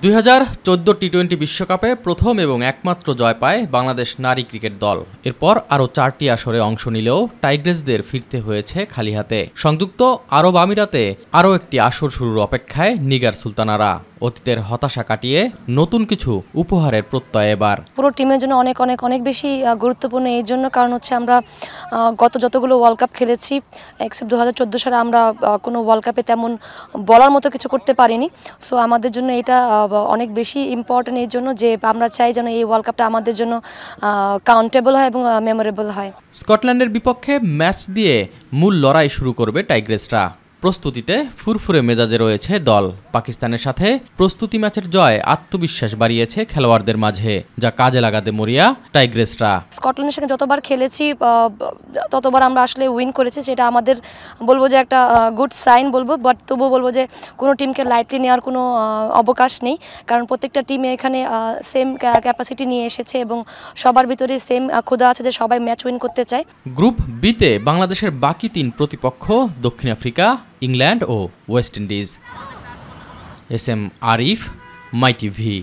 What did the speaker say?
2014 টি-20 বিশ্বকাপে প্রথম এবং একমাত্র জয় পায় বাংলাদেশ নারী ক্রিকেট দল। এরপর আরও 4টি আসরে অংশ নিলেও টাইগ্রেসদের ফিরতে হয়েছে খালি হাতে। সংযুক্ত আরব আমিরাতে আরও একটি আসর শুরুর অপেক্ষায় নিগার সুলতানারা। অতীতের হতাশা কাটিয়ে নতুন কিছু উপহারের প্রত্যয় এবার। পুরো টিমের জন্য অনেক অনেক অনেক বেশি গুরুত্বপূর্ণ এই জন্য, কারণ হচ্ছে আমরা গত যতগুলো ওয়ার্ল্ড কাপ খেলেছি এক্সেপ্ট 2014 সালে আমরা কোনো ওয়ার্ল্ড কাপে তেমন বলার মতো কিছু করতে পারিনি। সো আমাদের জন্য এটা অনেক বেশি ইম্পর্টেন্ট এই জন্য যে আমরা চাই যেন এই ওয়ার্ল্ড কাপটা আমাদের জন্য কাউন্টেবল হয় এবং মেমোরেবল হয়। স্কটল্যান্ডের বিপক্ষে ম্যাচ দিয়ে মূল লড়াই শুরু করবে টাইগ্রেসরা। প্রস্তুতিতে ফুরফুরে মেজাজে রয়েছে দল। পাকিস্তানের সাথে প্রস্তুতি ম্যাচের জয় আত্মবিশ্বাস বাড়িয়েছে খেলোয়াড়দের মাঝে, যা কাজে লাগাতে মরিয়া টাইগ্রেসরা। স্কটল্যান্ডের সঙ্গে যতবার খেলেছি ততবার আমরা আসলে উইন করেছি, সেটা আমাদের বলবো যে একটা গুড সাইন বলবো। বাট তবুও বলবো যে কোনো টিমকে লাইটলি নেওয়ার কোনো অবকাশ নেই, কারণ প্রত্যেকটা টিমে এখানে সেম ক্যাপাসিটি নিয়ে এসেছে এবং সবার ভিতরে সেম ক্ষুধা আছে যে সবাই ম্যাচ উইন করতে চায়। গ্রুপ বিতে বাংলাদেশের বাকি 3 প্রতিপক্ষ দক্ষিণ আফ্রিকা, ইংল্যান্ড ও West Indies. S M Arif, My TV.